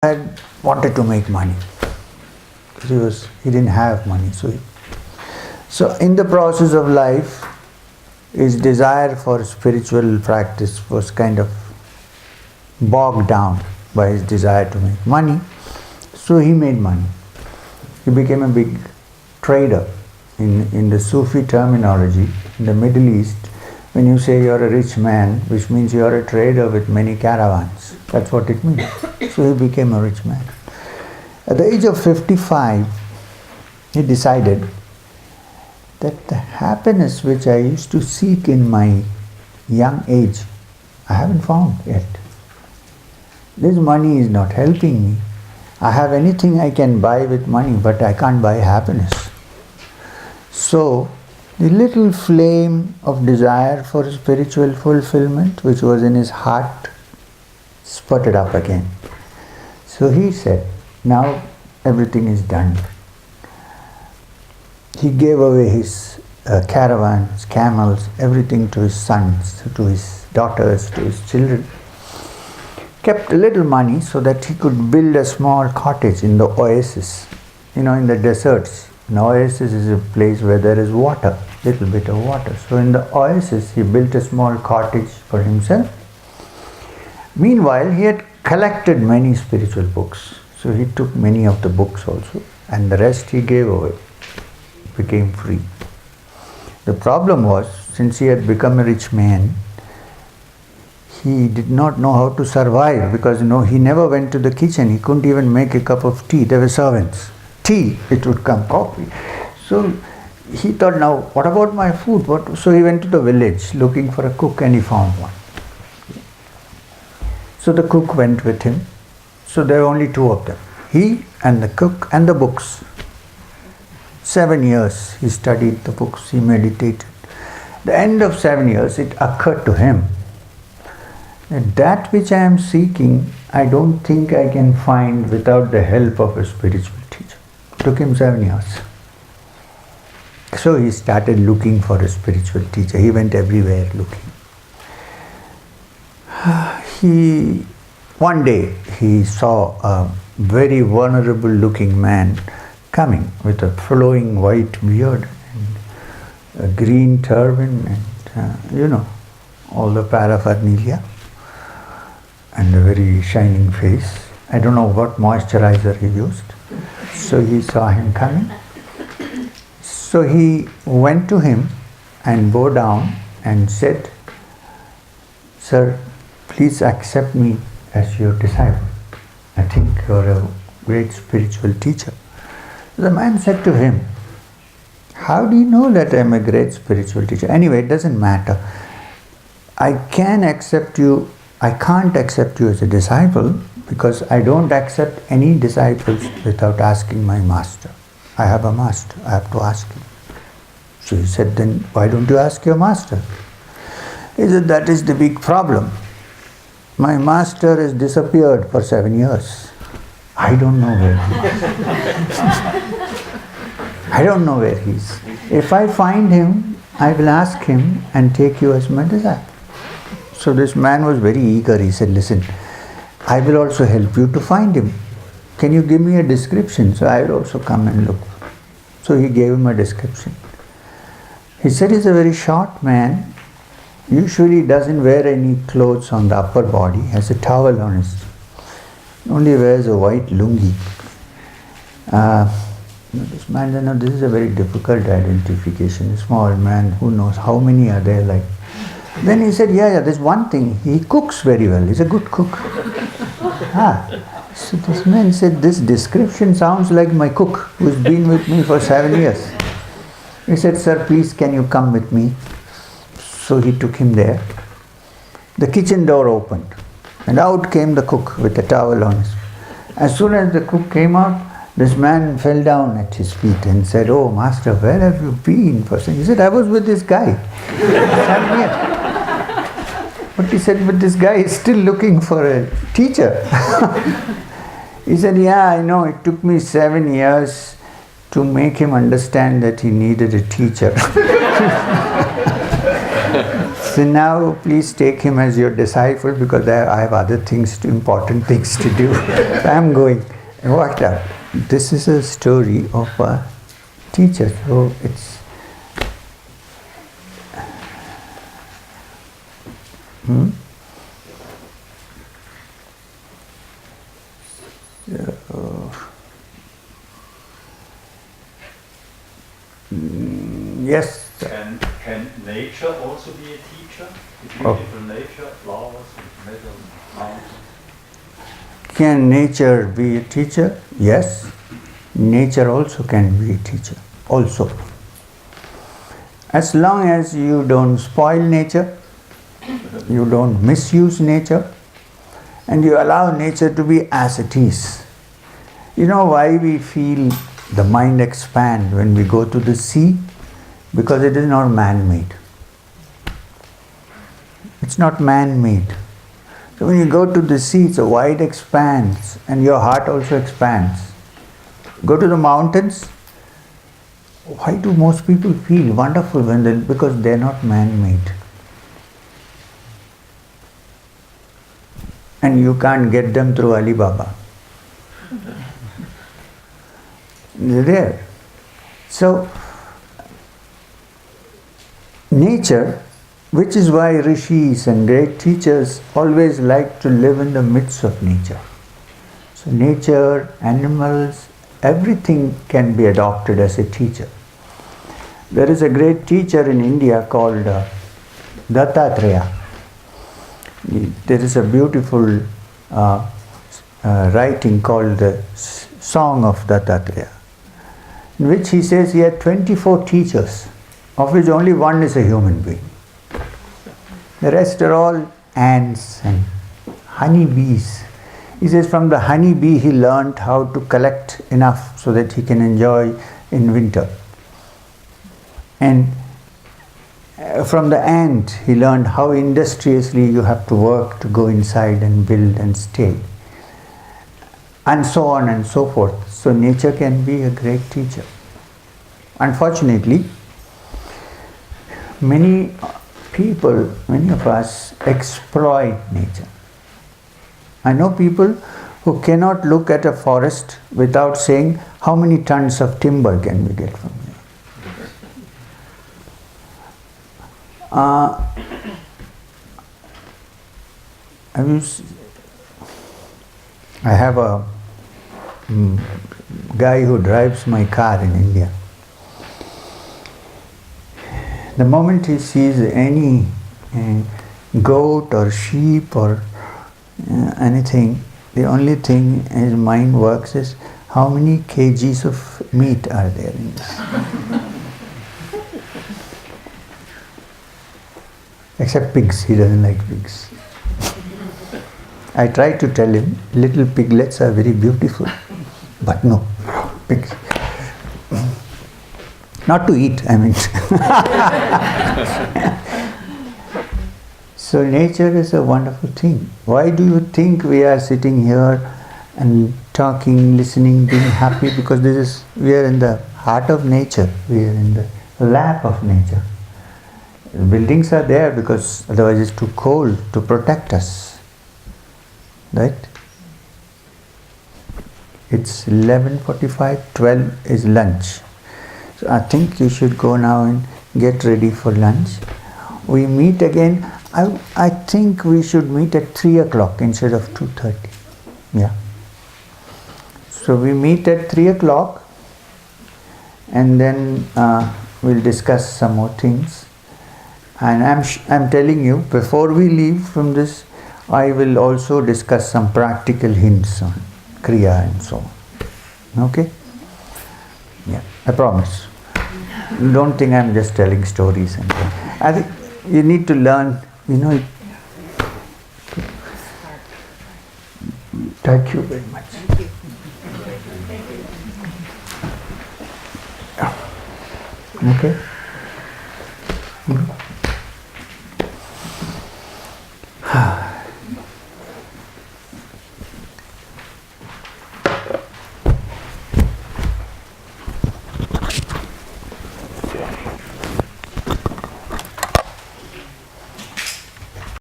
had wanted to make money. He didn't have money. So in the process of life, his desire for spiritual practice was kind of bogged down by his desire to make money. So he made money. He became a big trader. In the Sufi terminology, in the Middle East, when you say you're a rich man, which means you're a trader with many caravans. That's what it means. So he became a rich man. At the age of 55, he decided that the happiness which I used to seek in my young age, I haven't found yet. This money is not helping me. I have anything I can buy with money, but I can't buy happiness. So, the little flame of desire for spiritual fulfillment, which was in his heart, sputtered up again. So he said, now everything is done. He gave away his caravans, camels, everything to his sons, to his daughters, to his children. Kept a little money so that he could build a small cottage in the oasis. In the deserts, an oasis is a place where there is water, little bit of water. So in the oasis, he built a small cottage for himself. Meanwhile, he had collected many spiritual books. So he took many of the books also, and the rest he gave away, became free. The problem was, since he had become a rich man, he did not know how to survive because he never went to the kitchen. He couldn't even make a cup of tea. There were servants. Tea, it would come, coffee. So he thought, now what about my food? So he went to the village looking for a cook and he found one. So the cook went with him. So there were only two of them. He and the cook and the books. 7 years he studied the books, he meditated. The end of 7 years it occurred to him that which I am seeking, I don't think I can find without the help of a spiritual teacher. It took him 7 years. So he started looking for a spiritual teacher. He went everywhere looking. One day he saw a very vulnerable looking man coming with a flowing white beard and a green turban and all the paraphernalia and a very shining face. I don't know what moisturizer he used. So he saw him coming. So he went to him and bowed down and said, "Sir, please accept me as your disciple. I think you're a great spiritual teacher." The man said to him, "How do you know that I'm a great spiritual teacher? Anyway, it doesn't matter. I can't accept you as a disciple because I don't accept any disciples without asking my master. I have a master, I have to ask him." So he said, "Then why don't you ask your master?" He said, "That is the big problem. My master has disappeared for 7 years. I don't know where he is. I don't know where he is. If I find him, I will ask him and take you as my disciple." So this man was very eager. He said, "Listen, I will also help you to find him. Can you give me a description? So I will also come and look." So he gave him a description. He said he's a very short man. Usually doesn't wear any clothes on the upper body. Has a towel on his. Only wears a white lungi. This man, this is a very difficult identification. A small man, who knows how many are there like. Then he said, yeah, there's one thing. He cooks very well. He's a good cook. So this man said, "This description sounds like my cook who's been with me for 7 years. He said, "Sir, please can you come with me?" So he took him there. The kitchen door opened and out came the cook with a towel on his. As soon as the cook came out, this man fell down at his feet and said, "Oh, master, where have you been?" He said, "I was with this guy. 7 years. But he said, "But this guy is still looking for a teacher." He said, "Yeah, I know. It took me 7 years to make him understand that he needed a teacher." So now please take him as your disciple, because I have other things, important things to do. I'm going. What up? This is a story of a teacher. So it's yes. Can nature also be a teacher? The beautiful nature, flowers, meadows, mountains. Can nature be a teacher? Yes. Nature also can be a teacher. Also. As long as you don't spoil nature, you don't misuse nature, and you allow nature to be as it is. You know why we feel the mind expand when we go to the sea? Because it is not man-made. It's not man-made. So when you go to the sea, it's a wide expanse, and your heart also expands. Go to the mountains. Why do most people feel wonderful because they're not man-made? And you can't get them through Alibaba. They're there. So, nature, which is why rishis and great teachers always like to live in the midst of nature. So nature, animals, everything can be adopted as a teacher. There is a great teacher in India called Dattatreya. There is a beautiful writing called the Song of Dattatreya, in which he says he had 24 teachers, of which only one is a human being. The rest are all ants and honeybees. He says from the honeybee he learned how to collect enough so that he can enjoy in winter. And from the ant he learned how industriously you have to work to go inside and build and stay. And so on and so forth. So nature can be a great teacher. Unfortunately, many people, many of us exploit nature. I know people who cannot look at a forest without saying, how many tons of timber can we get from here? I have a guy who drives my car in India. The moment he sees any goat or sheep or anything, the only thing his mind works is how many kgs of meat are there in this. Except pigs, he doesn't like pigs. I try to tell him, little piglets are very beautiful, but no, pigs. Not to eat, I mean. So nature is a wonderful thing. Why do you think we are sitting here and talking, listening, being happy? Because we are in the heart of nature. We are in the lap of nature. The buildings are there because otherwise it's too cold to protect us. Right? It's 11:45, 12 is lunch. So I think you should go now and get ready for lunch. We meet again. I think we should meet at 3 o'clock instead of 2:30. Yeah. So we meet at 3 o'clock and then we'll discuss some more things. And I'm telling you, before we leave from this, I will also discuss some practical hints on Kriya and so on. Okay? Yeah, I promise. Don't think I'm just telling stories. I think you need to learn, Thank you very much. Okay?